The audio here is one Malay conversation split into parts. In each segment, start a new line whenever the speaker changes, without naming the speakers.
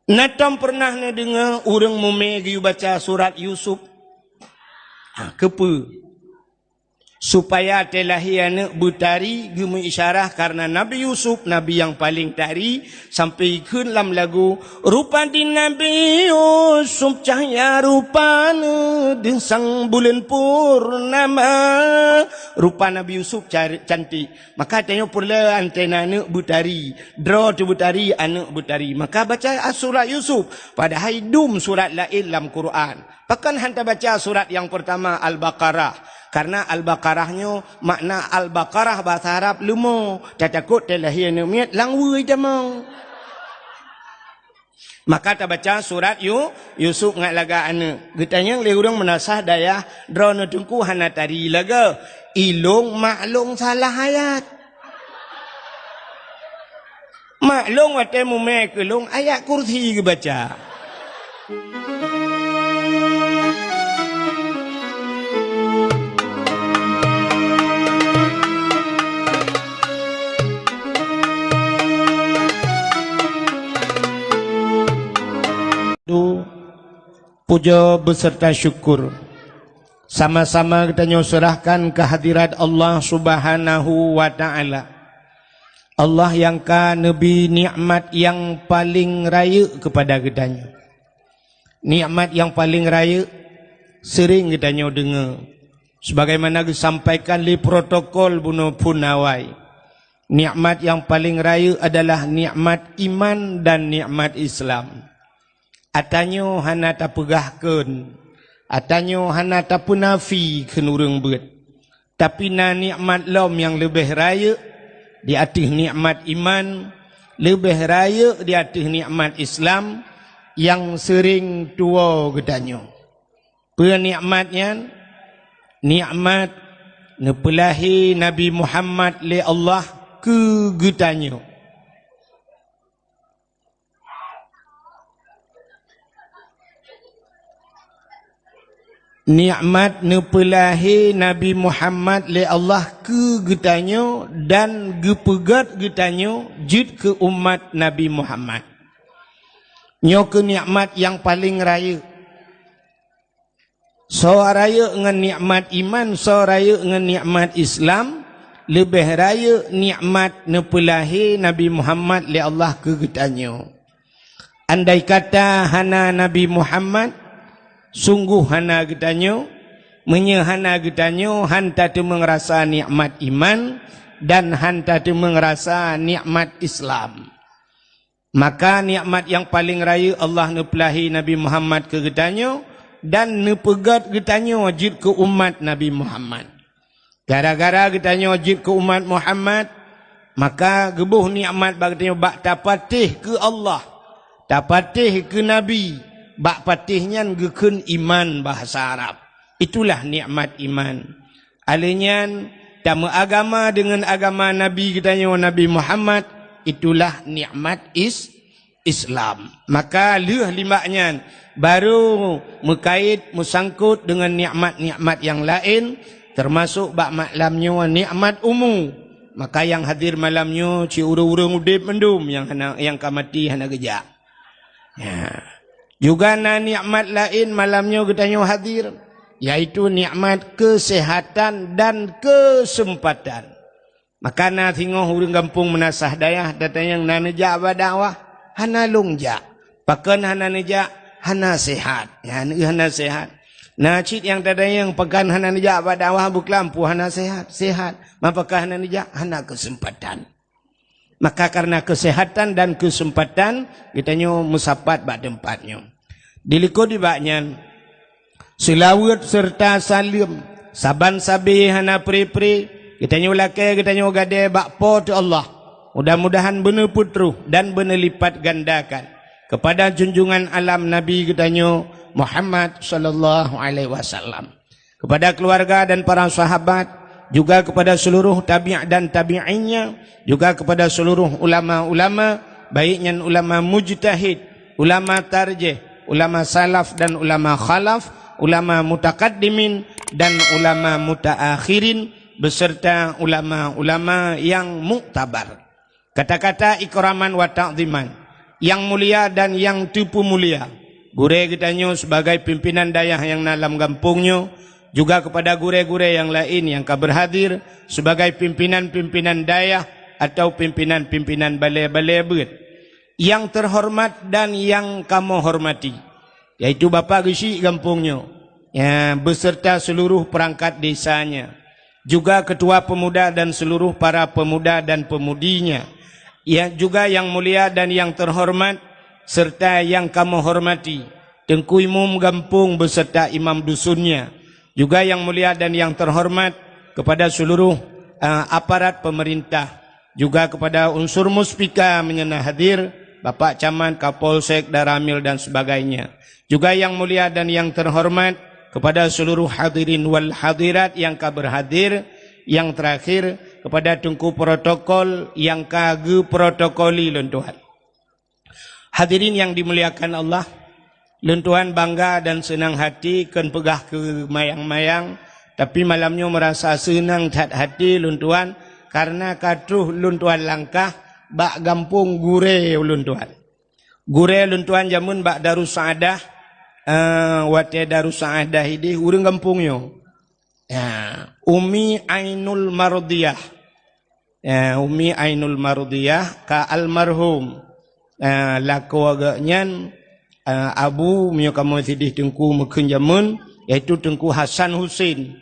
Natam pernah na dengar orang mumegi baca surat Yusuf. Kepa supaya telahiyana butari gemu isyarah karena Nabi Yusuf Nabi yang paling tari sampai ke dalam lagu rupa di Nabi Yusuf cahaya rupana di sang bulan purnama. Rupa Nabi Yusuf cantik, maka tanya pula antena anak butari, draw tu butari anak butari, maka baca surat Yusuf. Padahal dum surat lain dalam Quran. Bahkan hantar baca surat yang pertama Al-Baqarah. Karena Al-Baqarahnya makna Al-Baqarah bahasa Arab lumo. Tak takut telahiyana miat langwui jamang. Maka tak baca surat Yusuf ngat laga anak. Getanya le urang menasah daya drone tungku hana tari laga. Ilung maklung salah ayat. Maklung wate mume kelung ayat kursi ke baca. Puja beserta syukur sama-sama kita nyusurahkan kehadirat Allah Subhanahu wa ta'ala. Allah yang ka Nabi nikmat yang paling raya kepada kitanya. Nikmat yang paling raya sering kita dengar. Sebagaimana disampaikan di protokol bunuh punawai. Nikmat yang paling raya adalah nikmat iman dan nikmat Islam. Atanyo hana ta pegahkeun, atanyo hana ta punafi kenurung bet. Tapi na nikmat lom yang lebih raya di atas nikmat iman, lebih raya di atas nikmat Islam yang sering tua gedanyo. Penikmatnya nikmat nepelahi Nabi Muhammad le Allah ke gedanyo. Nikmat nepelahi Nabi Muhammad le Allah ke getanyo dan gepegat getanyo jid ke umat Nabi Muhammad. Nyo ke nikmat yang paling raya. So raya dengan nikmat iman, so raya dengan nikmat Islam, lebih raya nikmat nepelahi Nabi Muhammad le Allah ke getanyo. Andai kata hana Nabi Muhammad sungguh hana getanyo, menyehana getanyo, hanta tu mengerasa nikmat iman dan hanta tu mengerasa nikmat Islam. Maka nikmat yang paling raya Allah nepelahi Nabi Muhammad ke getanyo dan nepegat getanyo wajib ke umat Nabi Muhammad. Gara-gara getanyo wajib ke umat Muhammad, maka gebuh nikmat bagtanyo bak tapatih ke Allah, tapatih ke Nabi. Bak patihnya gekun iman bahasa Arab. Itulah nikmat iman. Alinyan tamu agama dengan agama Nabi kitanya Nabi Muhammad, itulah nikmat Islam. Maka leuh limaknya baru mekait musangkut dengan nikmat-nikmat yang lain, termasuk bak maklamnya nikmat umum. Maka yang hadir malamnya ci urang-urang udip mendum yang kamati hana gejak. Ya. Juga na nikmat lain malamnya kitanya hadir, yaitu nikmat kesehatan dan kesempatan. Maka na tengok urang kampung menasah dayah datang yang na nejak badakwah hana longjak, pakan hana nejak hana sehat, ya hana sehat. Na cit yang tadi yang pakan hana nejak badakwah buklampu hana sehat, mapakah hana nejak hana kesempatan. Maka karena kesehatan dan kesempatan kitanya musapat bak tempatnya. Diliko di baknya selawat serta salim saban sabi hana pri-pri kitanya ulake kitanya gade bak pot Allah. Mudah-mudahan benar putruh dan benar lipat gandakan kepada junjungan alam Nabi kitanya Muhammad sallallahu alaihi wasallam, kepada keluarga dan para sahabat, juga kepada seluruh tabi' dan tabi'innya, juga kepada seluruh ulama-ulama, baiknya ulama mujtahid, ulama tarjih, ulama salaf dan ulama khalaf, ulama mutakaddimin dan ulama mutaakhirin, beserta ulama-ulama yang muktabar. Kata-kata ikraman wa ta'ziman, yang mulia dan yang tipu mulia. Gure kitanya sebagai pimpinan dayah yang dalam kampungnya, juga kepada gure-gure yang lain yang berhadir sebagai pimpinan-pimpinan dayah atau pimpinan-pimpinan balai-balai bet. Yang terhormat dan yang kamu hormati, yaitu Bapak Gesi kampungnya, ya, beserta seluruh perangkat desanya, juga ketua pemuda dan seluruh para pemuda dan pemudinya, ya, juga yang mulia dan yang terhormat serta yang kamu hormati, Tengku Imam kampung beserta imam dusunnya, juga yang mulia dan yang terhormat kepada seluruh aparat pemerintah, juga kepada unsur muspika menyenah hadir, Bapak Camat, Kapolsek, Daramil dan sebagainya. Juga yang mulia dan yang terhormat kepada seluruh hadirin wal hadirat yang berhadir. Yang terakhir kepada tungku protokol yang kage protokoli lentuhan. Hadirin yang dimuliakan Allah, lentuhan bangga dan senang hati kan pegah ke mayang-mayang, tapi malamnya merasa senang hati lentuhan karena katruh lentuhan langkah bak gampung gure luntuan. Gure luntuan jamun bak Darus Saadah, wate Darus Saadah ini urang kampungnya. Ya, Umi Ainul Mardiyah. Ya, Umi Ainul Mardiyah ka almarhum laku aganyan abu mio kamu sidih tengku mekun jamun, yaitu Tengku Hasan Husin.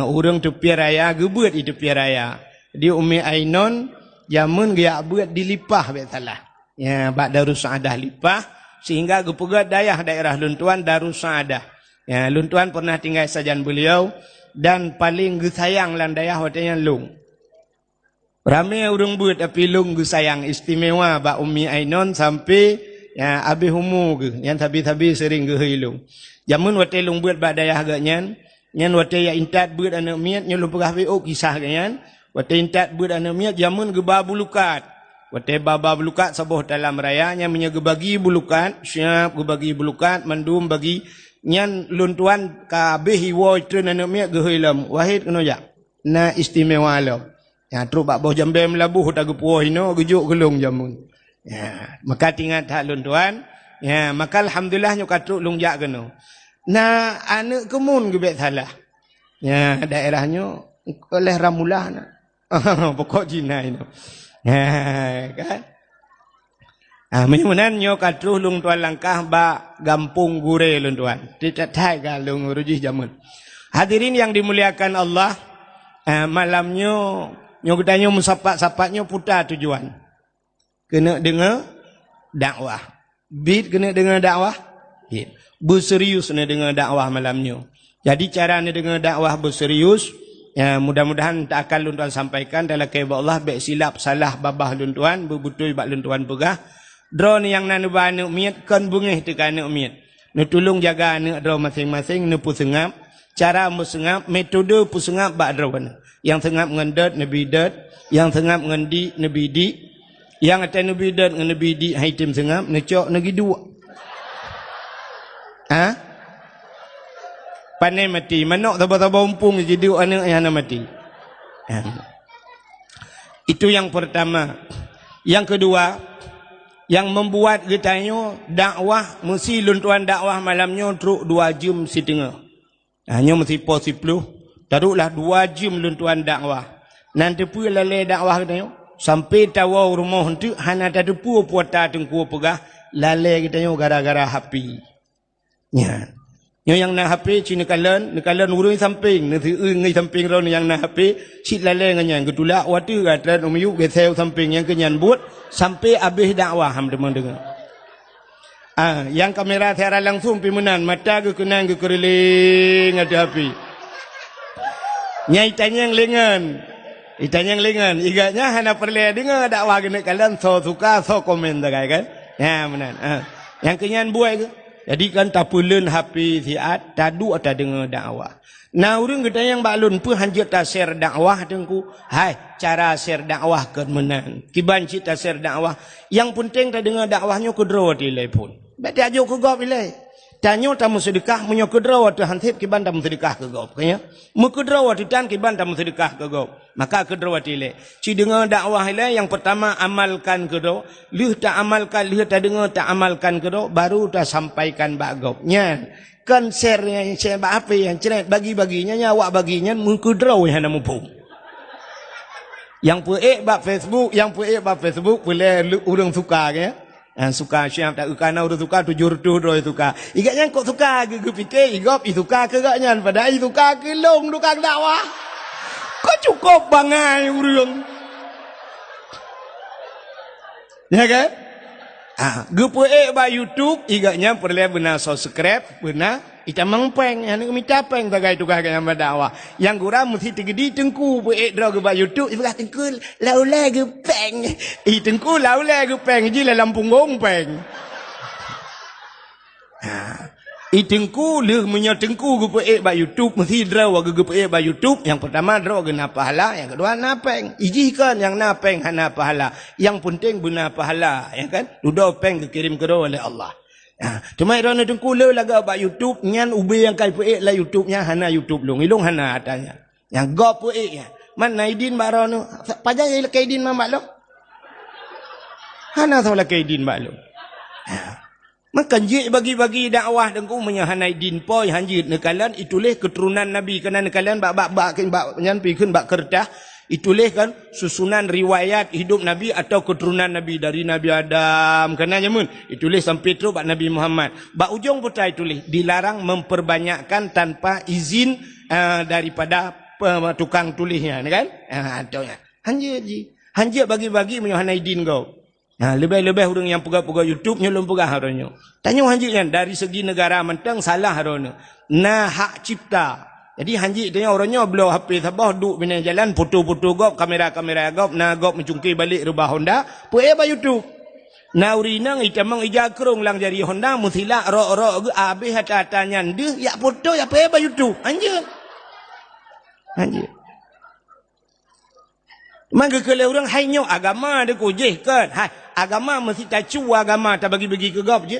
Urang tepi raya gebeut di tepi raya. Di Umi Ainon jamun dia buat dilipah betalah. Ya, bak Darus Saadah lipah sehingga gepegat daerah luntuan Darus Saadah. Ya, luntuan pernah tinggal sajan beliau dan paling gesayang lan dayah watenya lung. Ramai urang buat tapi lung gesayang istimewa bak Umi Ainon sampai ya abi humu ge yang tabi-tabi sering ge hilung. Jamun wate lung buat bak dayah ganyan, nyan wate ya intat buat anak miat nyelum pegah BO kisah ganyan. Wate intat buat anak miat jamun geba bulukat. Wate baba bulukat saboh dalam rayanya menyaga bagi bulukat, siap gebagi bulukat mandum bagi nyan luntuan kabeh hiwo itu anak miat ge hilam. Wahid kena jak. Na istimewa lo. Ya terus bak boh jambe melabuh tak gepuh ino gejuk gelung jamun. Ya, maka tinggal tak luntuan. Ya, maka alhamdulillah nyo katruk lung jak kena. Nah, anak kemun gebet salah. Ya, daerahnya oleh ramulah nak. Pokok Cina itu. Ya, kan? Menyunan nyo katruh lung tuan langkah ba gampung gure lung tuan. Tidak tai galung rujih jamun. Hadirin yang dimuliakan Allah, malamnya nyo katanya musapak-sapaknya putar tujuan. Kena dengar dakwah. Bid kena dengar dakwah. Bid. Berserius kena dengar dakwah malamnya. Jadi cara ni dengar dakwah berserius. Ya, mudah-mudahan tak akan luntuan sampaikan dalam kehendak Allah baik silap salah babah luntuan bebutul bak luntuan pegah. Drone yang nanu ba anak miat kan bungih tekan anak miat. Nu tolong jaga anak draw masing-masing nu pusengap. Cara musengap metode pusengap bak drawan. Yang sengap ngendet nabi det, yang sengap ngendi nabi di. Yang atas nabi det ngan nabi di haitim sengap necok nagi dua. Ha? Pandai mati. Manok tabah-tabah umpung jadi anak yang mati. Itu yang pertama. Yang kedua, yang membuat kitanya dakwah, mesti luntuan dakwah malamnya teruk 2 jam setengah. Hanya mesti pos 10. Taruhlah 2 jam luntuan dakwah. Nanti pun lalai dakwah kitanya. Sampai tawa rumah itu, hana tak tepu puata tengku pegah. Lalai kitanya gara-gara hapi. Ya. Yang nak HP cina nekalan urung samping, nanti ngai samping ron yang nak HP, sit lalai nganyan ketulak waktu kata umiu gesel samping yang kenyan buat sampai habis dakwah ham demang dengar. Yang kamera siaran langsung pimunan mata ke kenang ke keriling ada HP. Nyai tanyang lengan. Itanyang lengan, iganya hana perle dengar dakwah kena kalian so suka so komen dah kan. Ya benar. Yang kenyan buat ke jadi kan tapulen HP siat tadu atau dengar dakwah. Nah urang kita yang balun pun hanjat ta share dakwah tengku. Hai cara share dakwah ke menang. Kiban cita share dakwah. Yang penting ta dengar dakwahnya ke draw telefon. Baik dia ajuk ke gop ilai. Tanyo tamu sedekah menyo kedraw tu hantip kiban tamu sedekah ke gop kaya. Mu kedraw tu tan kiban tamu sedekah ke gop. Maka kedraw ilai. Ci dengar dakwah ilai yang pertama amalkan kedraw, lih tak amalkan, lih tak dengar tak amalkan kedraw, baru tak sampaikan bak gop. Nyan. Kan share yang share bak apa yang ceret bagi-baginya nya awak baginya mu kedraw yang nak mumpung. Yang puek bak Facebook, yang puek bak Facebook boleh urang suka ke. Suka siap tak ukana urang suka tujur tu roi suka. Igaknya kok suka ge fikir igop i suka ke gaknya pada i suka ke long tukang dakwah. Kok cukup bangai urang. Ya kan? Ge puek bak YouTube igaknya perlu benar subscribe, benar ita mengpeng yang minta peng bagai tukar yang berdakwah. Yang gurau mesti tegedi tengku puek draw ge bak YouTube ibarat tengku laula ge peng. Tengku laula ge peng ji dalam punggung peng. Tengku leh menyo tengku ge puek bak YouTube mesti draw ge puek bak YouTube. Yang pertama draw ge na pahala, yang kedua na peng. Ijikan yang na peng hana pahala. Yang penting benar pahala, ya kan? Dudo peng dikirim ke oleh Allah. Cuma irona tengku le laga bak YouTube nyan ubi yang kai puek la YouTube nya hana YouTube long ilung hana atanya. Yang gop puek nya. Man naidin barono pajang ile kaidin mamak lo. Hana sola kaidin mak lo. Maka je bagi-bagi dakwah tengku menya hanaidin poi hanjit nekalan itulah keturunan Nabi kena nekalan bak nyan pikeun bak kertas itulah kan susunan riwayat hidup Nabi atau keturunan Nabi dari Nabi Adam kena nyamun itulah sampai terus bak Nabi Muhammad bak ujung putai itulah dilarang memperbanyakkan tanpa izin daripada tukang tulisnya kan ataunya hanjit bagi-bagi menyo hanaidin kau lebih-lebih orang yang pegang-pegang YouTube nyolong pegang haronyo tanya hanjitnya dari segi negara mentang salah haronyo nah hak cipta. Jadi hanjit tanya orangnya belau HP sabah duk bina jalan foto-foto gop kamera-kamera gop na gop mencungkir balik rubah Honda puai ba YouTube. Na urinang itamang ijakrong lang jari Honda musila ro-ro habis hata-hatanya ndeh ya foto ya puai ba YouTube. Hanjit. Mangga kalau orang hainyo agama dia kujih kan. Hai agama mesti tak cua agama tak bagi-bagi ke gop je.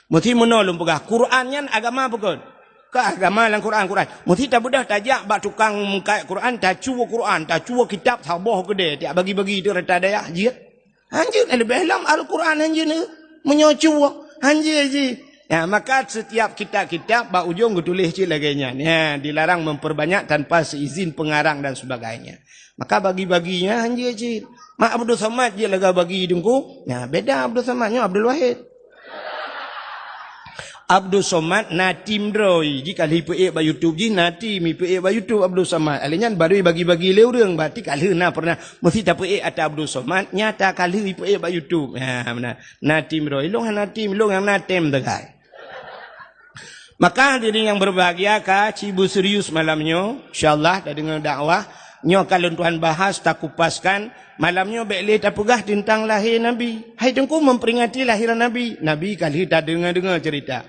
Mesti menolong pegah Qurannya agama bukan. Ke agama lang Quran. Mesti tak mudah tajak bak tukang mengkai Quran, tak cua Quran, tak cua kitab sabah gede, tak bagi-bagi dia rata daya je. Anjir lebih dalam Al-Quran anjir ni menyocua. Anjir je. Ya, maka setiap kitab-kitab bak ujung tulis je laganya. Ya, dilarang memperbanyak tanpa seizin pengarang dan sebagainya. Maka bagi-baginya anjir je. Mak Abdul Samad je laga bagi dengku. Ya, beda Abdul Samadnya Abdul Wahid. Abdul Somad natim droi jika lipe ba YouTube ji nati mi pe ba YouTube Abdul Somad alinyan baru bagi-bagi le urang berarti kalau na pernah mesti tak pe ata Abdul Somad nyata kalau lipe ba YouTube ha benar natim droi long natim long yang natem degai. Maka hadirin yang berbahagia ka cibu serius malamnya insyaallah dah dengar dakwah nyo kalau Tuhan bahas tak kupaskan malamnya bekle tak pegah tentang lahir Nabi. Hai tengku memperingati lahiran Nabi. Nabi kali tak dengar-dengar cerita.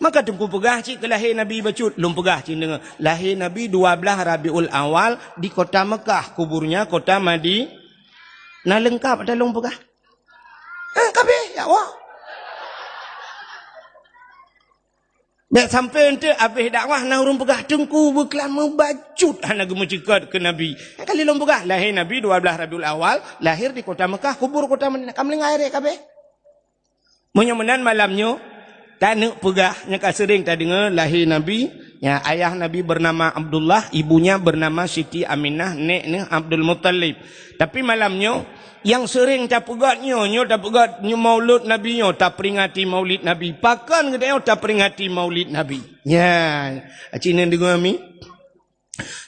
Maka tengku pegah cik ke lahir Nabi bacut. Lum pegah cik dengar. Lahir Nabi 12 Rabiul Awal di kota Mekah. Kuburnya kota Madi. Nah lengkap ada lum pegah. Kabeh ya Allah. Baik sampai nanti habis dakwah nah urung pegah tengku berkelan membacut hana gemu cikat ke Nabi. Kali lum pegah lahir Nabi 12 Rabiul Awal lahir di kota Mekah kubur kota Madinah. Kam lengai rek kabeh. Menyemenan malamnya tak nak pegah nyaka sering tak dengar lahir Nabi ya ayah Nabi bernama Abdullah ibunya bernama Siti Aminah nek Abdul Muttalib. Tapi malamnya yang sering tak pegatnya nyo tak pegat maulud Nabi nyo tak peringati maulid Nabi pakan kedai tak peringati maulid Nabi ya cina dengar mi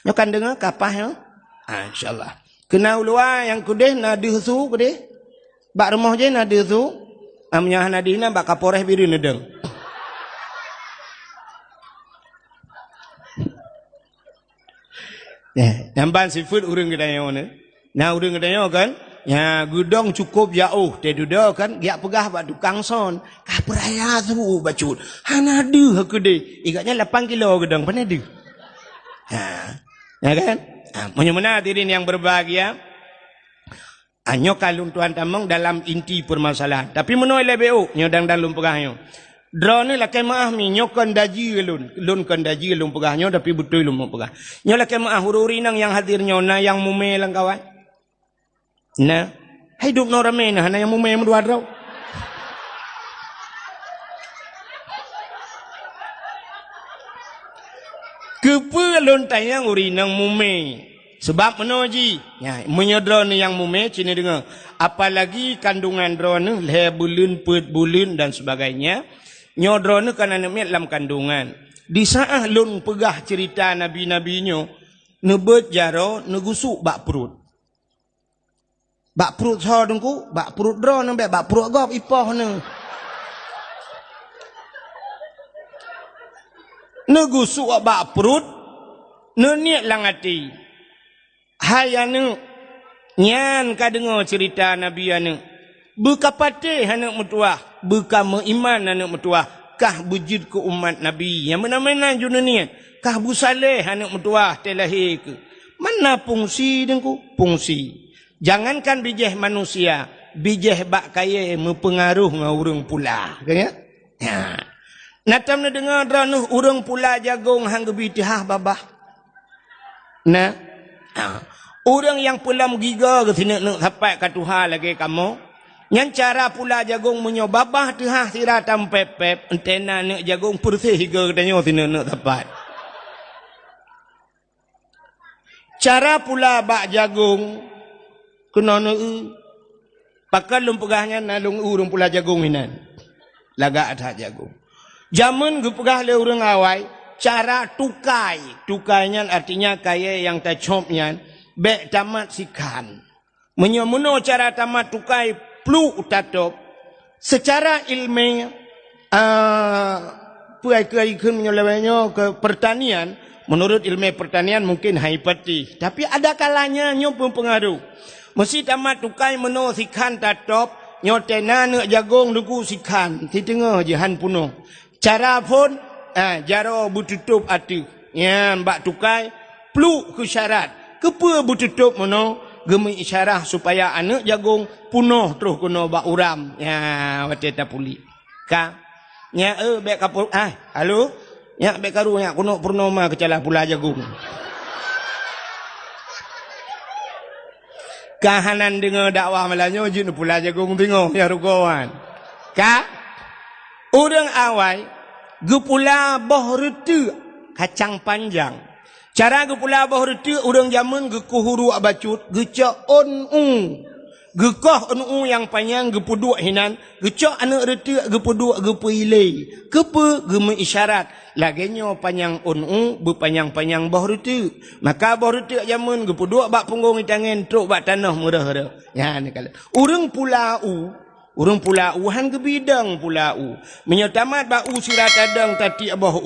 nyo kan dengar kapah ya insyaallah kena ulua yang kudeh na dihusu kudeh bak rumah je na dihusu amnya nadina bak kaporeh biru nedeng namban seafood urang kedai ni nah urang kedai kan ya gudong cukup jauh te duda kan giak pegah bak tukang son ka peraya tu bacut hana de kedai igaknya 8 kilo gedang pana de ya kan menyemena hadirin yang berbahagia Nyo kalung tuan tamang dalam inti permasalahan. Tapi menoleh BO, nyo dan dalam pegahnya. Draw ni lakai maaf mi, nyo kan daji lun kan daji lun pegahnya, tapi betul lun pegah. Nyo lakai maaf hururi nang yang hadir nyo, na yang mume lang kawan. Na, hidup no rame na, na yang mume mendua draw. Kepa lun tayang uri nang mume. Sebab menoji, ya, menyedra ni yang mume, cina dengar. Apalagi kandungan drone, leher bulan, perut bulan dan sebagainya. Nyodra ni kan anak miat dalam kandungan. Di saat lun pegah cerita nabi-nabinya, nebet jaro, negusuk bak perut. Bak perut sah dengku, bak perut drone, bak perut gop ipah ni. Negusuk bak perut, niat lang hati. Hai anu, nyan ka dengar cerita Nabi anu. Buka patih anak metuah, buka meiman anak metuah, kah bujud ke umat Nabi. Yang mana-mana juna niat, kah busaleh anak metuah telahir ke. Mana fungsi dengku? Fungsi. Jangankan bijih manusia, bijih bak kaya mempengaruh dengan orang pula. Kaya? Ya. Natam na dengar drana orang pula jagung hang gebitihah babah. Nah. Orang yang pelam giga ke sini nak sampai ke Tuhan lagi kamu. Yang cara pula jagung menyobabah Tuhan siratam pep-pep. Entena nak jagung bersih hingga katanya sini nak sampai. Cara pula bak jagung kena nak pakai lumpegahnya nalung urung pula jagung inan. Laga ada jagung. Zaman gepegah le orang awai. Cara tukai. Tukainya artinya kaya yang tacopnya. Bek tamat sikan. Menyomuno cara tamat tukai plu utatop. Secara ilmiah. Puai-puai menyolewanya ke pertanian. Menurut ilmu pertanian mungkin haipati. Tapi ada kalanya nyo pun pengaruh. Mesti tamat tukai meno sikan tatop. Nyo tena nak jagung duku sikan. Di tengah jihan punuh. Cara pun. Jaro bututup atu. Ya, mbak tukai pluk ke syarat. Kepa bututup mano gemi isyarah supaya anak jagung punuh terus kena bak uram. Ya, wate tapuli. Ka. Ya bek kapul. Halo. Ya bek karu ya kuno purnama kecalah pula jagung. Kahanan dengar dakwah malanyo jin pula jagung tengok ya rukawan. Ka. Orang awai gepula boh retu kacang panjang. Cara gepula boh retu orang zaman gekuhuru abacut gecak on gekoh on yang panjang gepuduk hinan gecak anak retu gepuduk gepuilei kepe geme isyarat lagenyo panjang on berpanjang-panjang boh retu maka boh retu zaman gepuduk bak punggung tangan truk bak tanah murah-murah ya ni kala urang pulau urang pulau han ke bidang pulau. Menyatamat bau sirat adang tati abah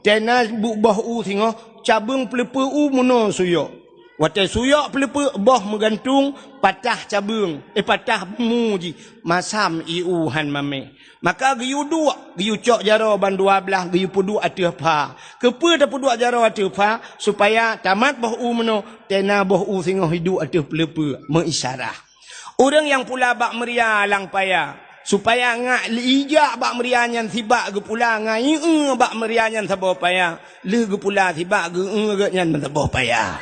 tena bu bah singo cabung pelepa muno suyok. Wate suyok pelepa bah menggantung patah cabung patah muji masam iu han mame. Maka giyu dua, giyu cok jaro ban 12, giyu pudu atuh pa. Kepa dah pudu jaro atuh pa supaya tamat bah muno tena bah singo hidu atuh pelepa mengisyarah. Orang yang pula bak meria lang paya supaya ngak lijak bak meria nyan sibak ge pula ngai bak meria nyan sabo paya le ge pula sibak ge nyan sabo paya.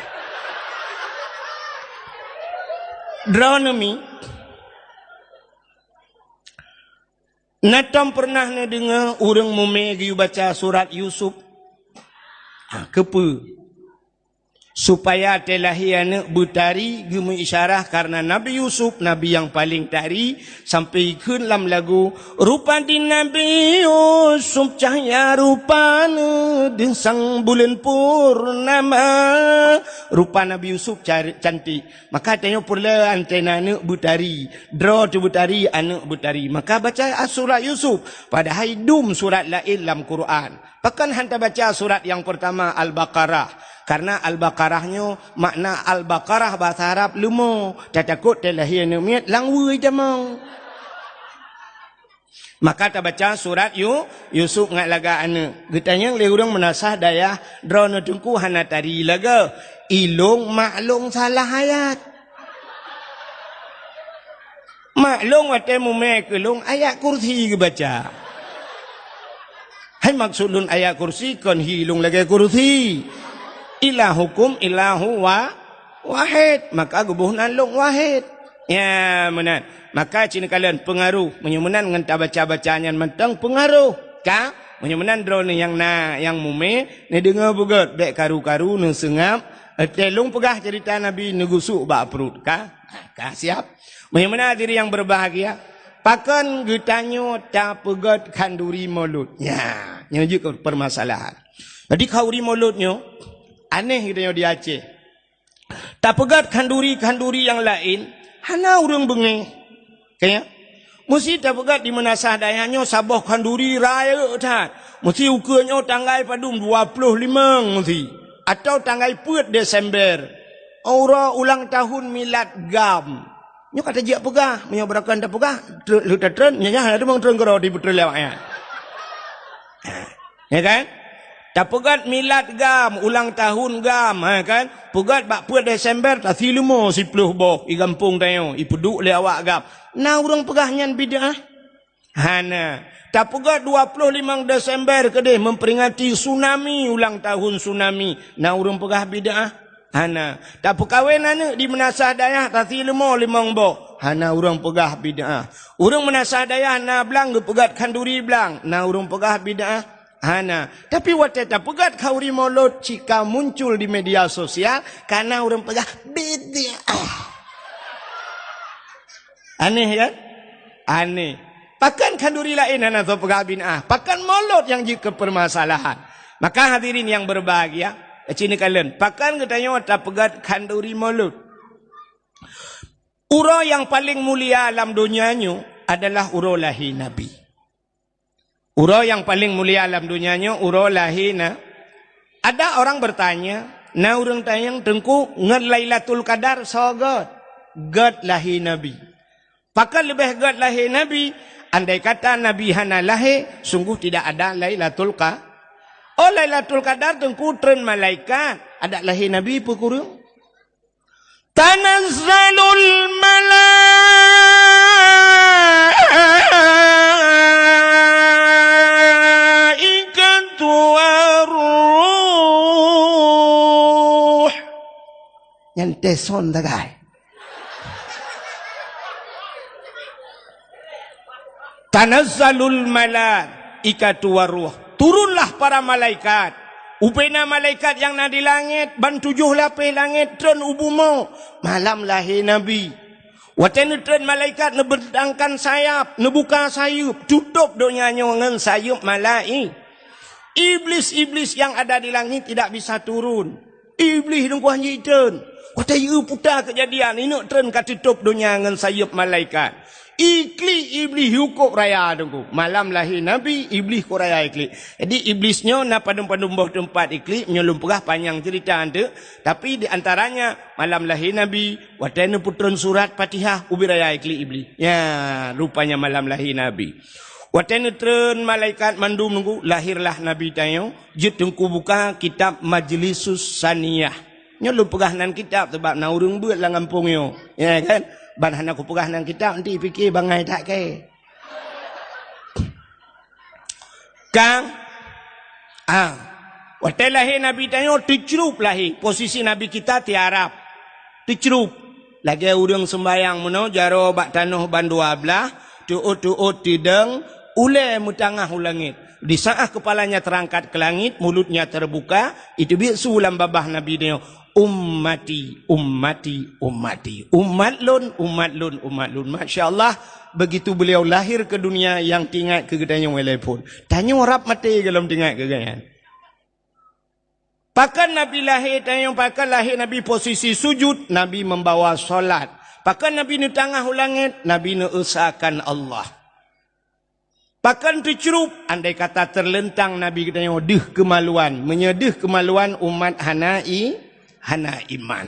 Dronomi natam pernah na dengar orang mume gi baca surat Yusuf. Kepa supaya telahi anak bertari gemu isyarah karena Nabi Yusuf Nabi yang paling tari sampai ke dalam lagu rupa di Nabi Yusuf cahaya rupanya di sang bulan purnama rupa Nabi Yusuf cantik maka tengok pula antena anak bertari draw tu bertari anak bertari maka baca surat Yusuf padahal dum surat lain dalam Quran bahkan hantar baca surat yang pertama Al-Baqarah. Karena Al-Baqarahnya makna Al-Baqarah bahasa Arab lumo. Takut telahir numiat langwui jamang. Maka tak baca surat Yusuf ngat laga anak. Getanya le urang menasah daya drone tungku hana tari laga. Ilung maklung salah ayat. Maklum wate mume kelung ayat kursi ke baca. Hai maksud lun ayat kursi kon hilung lagi kursi. Ilahukum ilahu wahid. Maka gubuhnan lung wahid. Ya menan. Maka cina kalian pengaruh menyumenan dengan baca-bacanya mentang pengaruh. Ka menyumenan drone yang mume ni dengar bugat bek karu-karu ne sengap. Telung pegah cerita Nabi negusuk bak perut ka. Ka siap. Menyumenan diri yang berbahagia. Pakan getanyo tak pegat kanduri mulut. Ya, nyujuk ke permasalahan. Jadi kanduri mulutnya aneh gitu di Aceh. Tak pegat kanduri-kanduri yang lain. Hana urang bengi. Kaya mesti tak pegat di menasah dayanyo sabah kanduri raya tak. Mesti ukurnya tanggal padum 25 mesti. Atau tanggal 4 Desember. Aura ulang tahun milad gam. Nyo kata dia pegah, menyobrakan tak pegah, luta tren, nyanya ada bang tren karo di betul lewatnya. Ya kan? Tak pegat milad gam, ulang tahun gam, kan? Pegat bak 4 Desember tak silmo 10 boh i kampung tayo, i peduk le awak gam. Na urang pegah nyan bidah. Hana. Tak pegat 25 Desember kedeh memperingati tsunami, ulang tahun tsunami. Na urang pegah bidah. Hana. Tak perkahwin anak di menasah dayah tak silmo 5 boh. Hana urang pegah bidah. Urang menasah dayah na belang pegat kanduri belang. Na urang pegah bidah. Hana. Tapi waktu tak pegat kauri mulut jika muncul di media sosial karena orang pegah beda. Aneh ya? Aneh. Pakan kanduri lain hana tu pegah binah. Pakan mulut yang jika permasalahan. Maka hadirin yang berbahagia, cini kalian, pakan katanya tak pegat kanduri mulut. Ura yang paling mulia alam dunianya adalah ura lahir Nabi. Ura yang paling mulia alam dunianya ura lahina. Ada orang bertanya, na orang tanya tengku ngat Lailatul Qadar sogot god lahir Nabi. Pakai lebih god lahir Nabi, andai kata Nabi hana lahir, sungguh tidak ada Lailatul Qadar. Oh Lailatul Qadar tengku tren malaikat, ada lahir Nabi pukul. Tanazzalul malaikatu waruh. Nyante son dagay. Tanazzalul malaikatu waruh. Turunlah para malaikat. Upena malaikat yang na di langit, ban 7 lapis langit, tren ubumo. Malam lahir Nabi. Waktu tren malaikat nebentangkan sayap, nebuka sayup, tutup donyanya dengan sayup malaik. Iblis-iblis yang ada di langit tidak bisa turun. Iblis nunggu hanyi tren. Waktu ia putar kejadian, ini tren katutup donya dengan sayup malaikat. Ikli iblis hukum raya tunggu. Malam lahir Nabi, iblis ko raya ikli. Jadi iblisnya na padum-padum boh tempat ikli, menyelum pegah panjang cerita ante. Tapi di antaranya malam lahir Nabi, watena putron surat Fatihah ubi raya ikli iblis. Ya, rupanya malam lahir Nabi. Watena tren malaikat mandum nunggu, lahirlah Nabi tayo. Jut tungku buka kitab Majlisus Saniyah. Nyelum pegah nan kitab sebab na urung buat lah ngampungnya. Ya kan? Ban hana ku pegah nang kitab nanti fikir bangai tak ke. Kang waktu lahir Nabi tayo dicrup lahir. Posisi Nabi kita tiarap. Dicrup. Lagi urang sembayang meno jaro bak tanah ban 12, tuut tideng ule mutangah ulangit. Di saat kepalanya terangkat ke langit, mulutnya terbuka, itu bisu ulam babah Nabi tayo. Ummati, ummati, ummati. Umat lun, umat lun, umat lun. Masya Allah, begitu beliau lahir ke dunia yang tinggal kegedanya walaupun. Tanya orang mati dalam tinggal kegedanya. Pakan Nabi lahir, tanya pakan lahir Nabi posisi sujud, Nabi membawa solat. Pakan Nabi ni tengah ulangit, Nabi ni usahakan Allah. Pakan tercerup, andai kata terlentang Nabi katanya, deh kemaluan. Menyedih kemaluan umat hana iman.